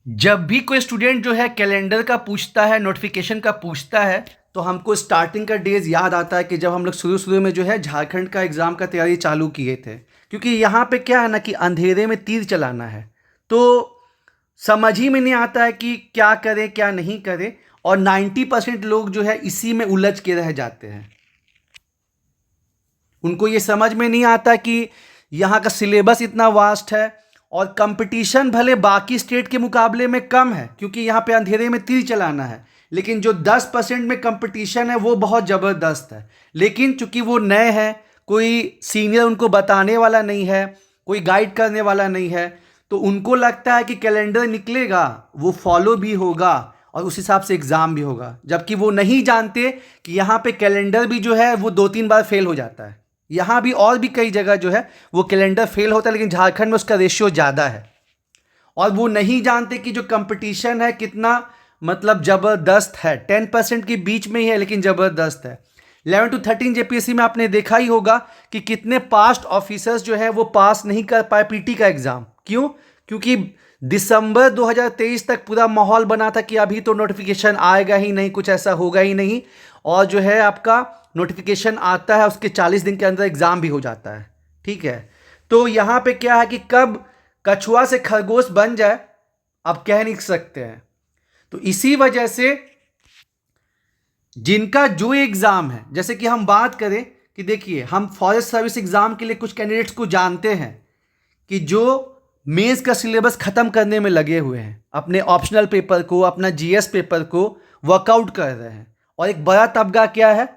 जब भी कोई स्टूडेंट जो है कैलेंडर का पूछता है, नोटिफिकेशन का पूछता है, तो हमको स्टार्टिंग का डेज याद आता है कि जब हम लोग शुरू शुरू में जो है झारखंड का एग्ज़ाम का तैयारी चालू किए थे। क्योंकि यहाँ पे क्या है ना कि अंधेरे में तीर चलाना है, तो समझ ही में नहीं आता है कि क्या करें क्या नहीं करें। और 90% लोग जो है इसी में उलझ के रह जाते हैं। उनको ये समझ में नहीं आता कि यहाँ का सिलेबस इतना वास्ट है और कंपटीशन भले बाकी स्टेट के मुकाबले में कम है, क्योंकि यहाँ पे अंधेरे में तीर चलाना है, लेकिन जो 10% में कंपटीशन है वो बहुत ज़बरदस्त है। लेकिन चूंकि वो नए हैं, कोई सीनियर उनको बताने वाला नहीं है, कोई गाइड करने वाला नहीं है, तो उनको लगता है कि कैलेंडर निकलेगा, वो फॉलो भी होगा और उस हिसाब से एग्ज़ाम भी होगा, जबकि वो नहीं जानते कि यहाँ पे कैलेंडर भी जो है वो 2-3 बार फेल हो जाता है। यहाँ भी और भी कई जगह जो है वो कैलेंडर फेल होता है, लेकिन झारखंड में उसका रेशियो ज़्यादा है। और वो नहीं जानते कि जो कंपटीशन है कितना मतलब ज़बरदस्त है। 10% के बीच में ही है, लेकिन ज़बरदस्त है। 11 to 13 जेपीएससी में आपने देखा ही होगा कि कितने पास्ट ऑफिसर्स जो है वो पास नहीं कर पाए पीटी का एग्ज़ाम। क्यों? क्योंकि दिसंबर 2023 तक पूरा माहौल बना था कि अभी तो नोटिफिकेशन आएगा ही नहीं, कुछ ऐसा होगा ही नहीं, और जो है आपका नोटिफिकेशन आता है उसके 40 दिन के अंदर एग्ज़ाम भी हो जाता है। ठीक है, तो यहाँ पे क्या है कि कब कछुआ से खरगोश बन जाए आप कह नहीं सकते हैं। तो इसी वजह से जिनका जो एग्ज़ाम है, जैसे कि हम बात करें कि देखिए हम फॉरेस्ट सर्विस एग्ज़ाम के लिए कुछ कैंडिडेट्स को जानते हैं कि जो मेंस का सिलेबस ख़त्म करने में लगे हुए हैं, अपने ऑप्शनल पेपर को, अपना जीएस पेपर को वर्कआउट कर रहे हैं। और एक बड़ा तबका क्या है,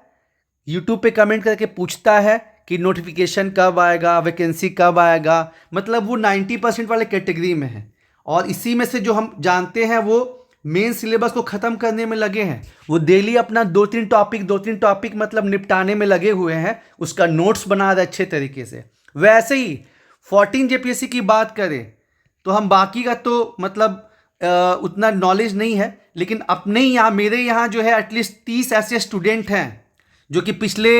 यूट्यूब पे कमेंट करके पूछता है कि नोटिफिकेशन कब आएगा, वैकेंसी कब आएगा, मतलब वो 90% वाले कैटेगरी में है। और इसी में से जो हम जानते हैं वो मेन सिलेबस को ख़त्म करने में लगे हैं। वो डेली अपना 2-3 टॉपिक मतलब निपटाने में लगे हुए हैं, उसका नोट्स बना रहे अच्छे तरीके से। वैसे ही 14 जेपीएससी की बात करें तो हम बाकी का तो मतलब उतना नॉलेज नहीं है, लेकिन अपने यहाँ मेरे यहाँ जो है एटलीस्ट 30 ऐसे स्टूडेंट हैं जो कि पिछले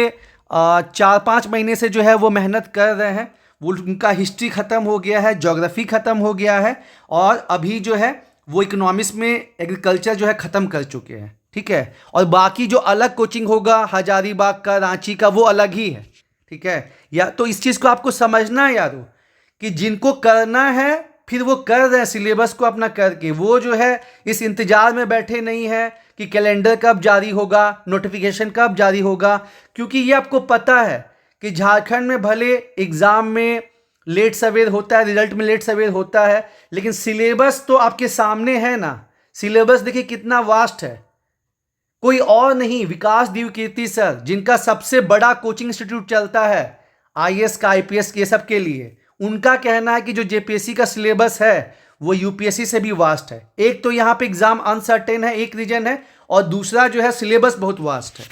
4-5 महीने से जो है वो मेहनत कर रहे हैं। वो उनका हिस्ट्री ख़त्म हो गया है, ज्योग्राफी ख़त्म हो गया है, और अभी जो है वो इकोनॉमिक्स में एग्रीकल्चर जो है ख़त्म कर चुके हैं। ठीक है, और बाकी जो अलग कोचिंग होगा हजारीबाग का, रांची का, वो अलग ही है। ठीक है, या तो इस चीज़ को आपको समझना है यारो कि जिनको करना है फिर वो कर रहे हैं सिलेबस को अपना करके, वो जो है इस इंतज़ार में बैठे नहीं है कि कैलेंडर कब जारी होगा, नोटिफिकेशन कब जारी होगा। क्योंकि ये आपको पता है कि झारखंड में भले एग्ज़ाम में लेट सवेर होता है, रिजल्ट में लेट सवेर होता है, लेकिन सिलेबस तो आपके सामने है ना। सिलेबस देखिए कितना वास्ट है। कोई और नहीं, विकास दिव्यकीर्ति सर, जिनका सबसे बड़ा कोचिंग इंस्टीट्यूट चलता है आईएएस का, आईपीएस के सब के लिए, उनका कहना है कि जो जेपीएससी का सिलेबस है वो यूपीएससी से भी वास्ट है। एक तो यहाँ पे एग्जाम अनसर्टेन है, एक रीजन है, और दूसरा जो है सिलेबस बहुत वास्ट है।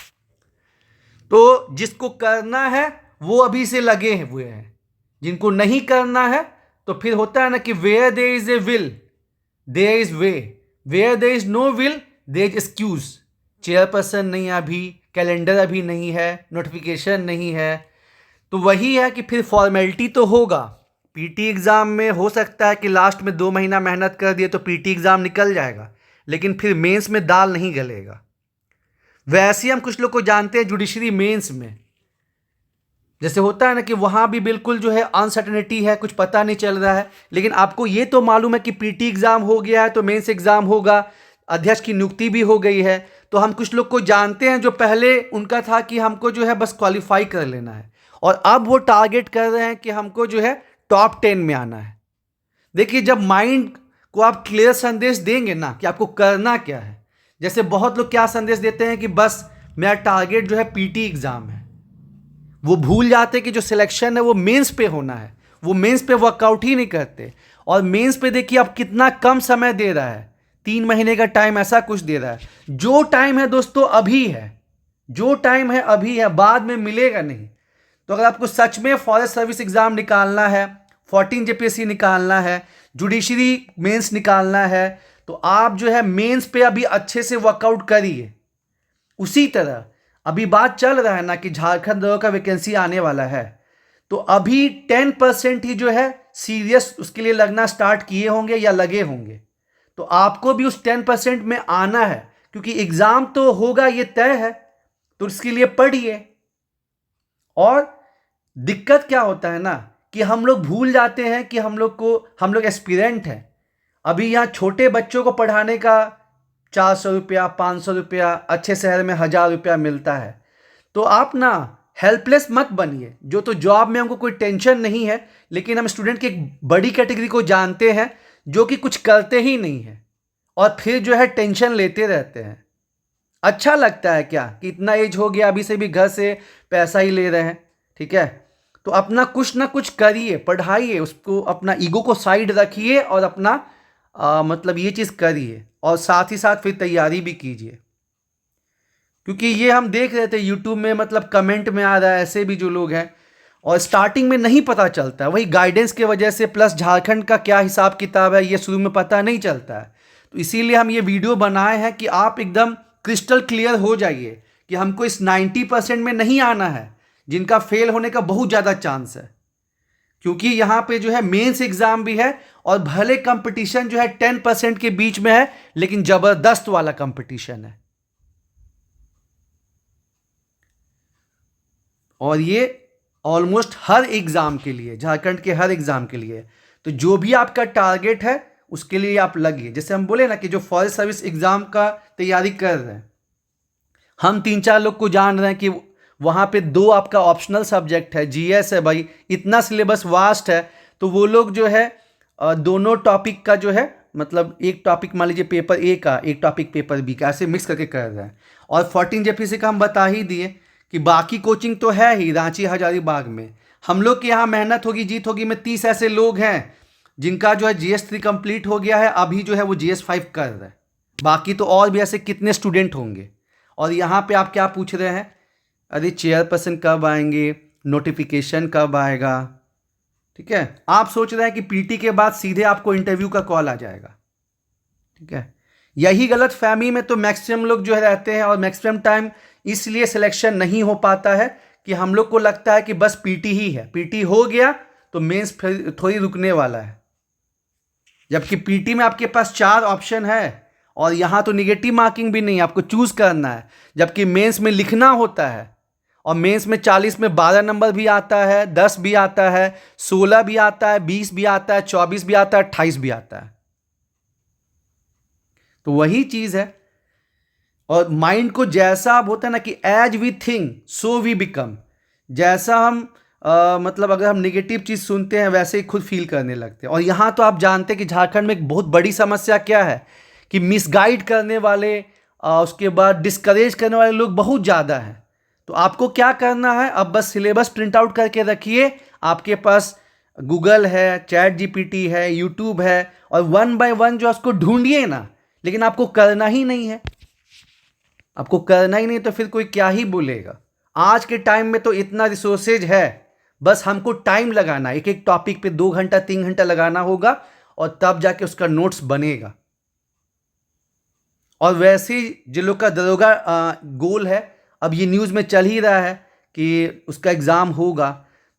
तो जिसको करना है वो अभी से लगे हुए हैं, जिनको नहीं करना है तो फिर होता है ना कि where there is a will there is way, where there is no will there is excuse. Chairperson नहीं है अभी, कैलेंडर अभी नहीं है, नोटिफिकेशन नहीं है, तो वही है कि फिर फॉर्मेलिटी तो होगा। पीटी एग्ज़ाम में हो सकता है कि लास्ट में 2 महीना मेहनत कर दिए तो पीटी एग्ज़ाम निकल जाएगा, लेकिन फिर मेंस में दाल नहीं गलेगा। वैसे ही हम कुछ लोग को जानते हैं जुडिशरी मेंस में, जैसे होता है ना कि वहाँ भी बिल्कुल जो है अनसर्टेनिटी है, कुछ पता नहीं चल रहा है, लेकिन आपको ये तो मालूम है कि पीटी एग्ज़ाम हो गया है तो मेंस एग्ज़ाम होगा, अध्यक्ष की नियुक्ति भी हो गई है। तो हम कुछ लोग को जानते हैं जो पहले उनका था कि हमको जो है बस क्वालिफाई कर लेना है, और अब वो टारगेट कर रहे हैं कि हमको जो है टॉप 10 में आना है। देखिए जब माइंड को आप क्लियर संदेश देंगे ना कि आपको करना क्या है, जैसे बहुत लोग क्या संदेश देते हैं कि बस मेरा टारगेट जो है पीटी एग्ज़ाम है, वो भूल जाते कि जो सिलेक्शन है वो मेंस पे होना है। वो मेंस पे वर्कआउट ही नहीं करते, और मेंस पे देखिए आप कितना कम समय दे रहा है, 3 महीने का टाइम ऐसा कुछ दे रहा है। जो टाइम है दोस्तों अभी है, जो टाइम है अभी है, बाद में मिलेगा नहीं। तो अगर आपको सच में फॉरेस्ट सर्विस एग्ज़ाम निकालना है, 14 जेपीएससी निकालना है, जुडिशरी मेंस निकालना है, तो आप जो है मेंस पे अभी अच्छे से वर्कआउट करिए। उसी तरह अभी बात चल रहा है ना कि झारखंड दरों का वैकेंसी आने वाला है, तो अभी 10% ही जो है सीरियस उसके लिए लगना स्टार्ट किए होंगे या लगे होंगे। तो आपको भी उस 10% में आना है, क्योंकि एग्जाम तो होगा ये तय है, तो इसके लिए पढ़िए। और दिक्कत क्या होता है ना कि हम लोग भूल जाते हैं कि हम लोग एस्पिरेंट हैं। अभी यहाँ छोटे बच्चों को पढ़ाने का 400 रुपया, 500 रुपया, अच्छे शहर में 1000 रुपया मिलता है। तो आप ना हेल्पलेस मत बनिए। जो तो जॉब में हमको कोई टेंशन नहीं है, लेकिन हम स्टूडेंट की एक बड़ी कैटेगरी को जानते हैं जो कि कुछ करते ही नहीं है और फिर जो है टेंशन लेते रहते हैं। अच्छा लगता है क्या कि इतना एज हो गया अभी से भी घर से पैसा ही ले रहे हैं? ठीक है, तो अपना कुछ ना कुछ करिए, पढ़ाइए, उसको अपना ईगो को साइड रखिए और अपना मतलब ये चीज़ करिए, और साथ ही साथ फिर तैयारी भी कीजिए। क्योंकि ये हम देख रहे थे यूट्यूब में, मतलब कमेंट में आ रहा है ऐसे भी जो लोग हैं, और स्टार्टिंग में नहीं पता चलता है, वही गाइडेंस के वजह से, प्लस झारखंड का क्या हिसाब किताब है ये शुरू में पता नहीं चलता है। तो इसीलिए हम ये वीडियो बनाए हैं कि आप एकदम क्रिस्टल क्लियर हो जाइए कि हमको इस 90% में नहीं आना है, जिनका फेल होने का बहुत ज़्यादा चांस है। क्योंकि यहाँ पे जो है मेंस एग्जाम भी है, और भले कंपटीशन जो है 10% के बीच में है, लेकिन ज़बरदस्त वाला कंपटीशन है। और ये ऑलमोस्ट हर एग्ज़ाम के लिए, झारखंड के हर एग्ज़ाम के लिए। तो जो भी आपका टारगेट है उसके लिए आप लगिए। जैसे हम बोले ना कि जो फॉरेस्ट सर्विस एग्ज़ाम का तैयारी कर रहे हैं, हम 3-4 लोग को जान रहे हैं कि वहाँ पे 2 आपका ऑप्शनल सब्जेक्ट है, जीएस है। भाई इतना सिलेबस वास्ट है, तो वो लोग जो है दोनों टॉपिक का जो है, मतलब एक टॉपिक मान लीजिए पेपर ए का, एक टॉपिक पेपर बी का, ऐसे मिक्स करके कर रहे हैं। और 14 जेपीसी का हम बता ही दिए कि बाकी कोचिंग तो है ही रांची हजारीबाग में। हम लोग के यहाँ मेहनत होगी, जीत होगी में 30 ऐसे लोग हैं जिनका जो है GS3 कंप्लीट हो गया है, अभी जो है वो GS5 कर रहे हैं। बाकी तो और भी ऐसे कितने स्टूडेंट होंगे। और यहाँ पे आप क्या पूछ रहे हैं, अरे चेयरपर्सन कब आएंगे, नोटिफिकेशन कब आएगा? ठीक है, आप सोच रहे हैं कि पीटी के बाद सीधे आपको इंटरव्यू का कॉल आ जाएगा। ठीक है, यही गलत फहमी में तो मैक्सिमम लोग जो है रहते हैं, और मैक्सिमम टाइम इसलिए सिलेक्शन नहीं हो पाता है कि हम लोग को लगता है कि बस पीटी ही है, पीटी हो गया तो मेंस फिर थोड़ी रुकने वाला है। जबकि पीटी में आपके पास 4 ऑप्शन है, और यहाँ तो निगेटिव मार्किंग भी नहीं, आपको चूज करना है। जबकि मेंस में लिखना होता है, और मेंस में 40 में 12 नंबर भी आता है, 10 भी आता है, 16 भी आता है, 20 भी आता है, 24 भी आता है, 28 भी आता है। तो वही चीज़ है। और माइंड को जैसा अब होता है ना कि as we think so we become, जैसा हम मतलब अगर हम नेगेटिव चीज़ सुनते हैं वैसे ही खुद फील करने लगते हैं। और यहाँ तो आप जानते हैं कि झारखंड में एक बहुत बड़ी समस्या क्या है कि मिसगाइड करने वाले, उसके बाद डिस्करेज करने वाले लोग बहुत ज़्यादा हैं। तो आपको क्या करना है, अब बस सिलेबस प्रिंट आउट करके रखिए। आपके पास गूगल है, चैट जीपीटी है, यूट्यूब है, और 1 बाय 1 जो उसको ढूंढिए ना। लेकिन आपको करना ही नहीं है, आपको करना ही नहीं, तो फिर कोई क्या ही बोलेगा। आज के टाइम में तो इतना रिसोर्सेज है, बस हमको टाइम लगाना, एक एक टॉपिक पे 2 घंटा 3 घंटा लगाना होगा, और तब जाके उसका नोट्स बनेगा। और वैसे ही जिन लोग का दरोगा गोल है, अब ये न्यूज़ में चल ही रहा है कि उसका एग्ज़ाम होगा,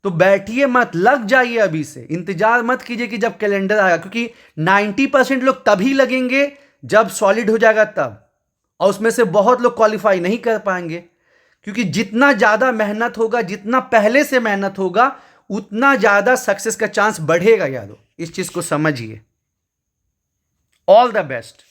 तो बैठिए मत, लग जाइए अभी से। इंतजार मत कीजिए कि जब कैलेंडर आएगा, क्योंकि 90% लोग तभी लगेंगे जब सॉलिड हो जाएगा तब, और उसमें से बहुत लोग क्वालिफाई नहीं कर पाएंगे। क्योंकि जितना ज़्यादा मेहनत होगा, जितना पहले से मेहनत होगा, उतना ज़्यादा सक्सेस का चांस बढ़ेगा। यारो इस चीज़ को समझिए। All the best.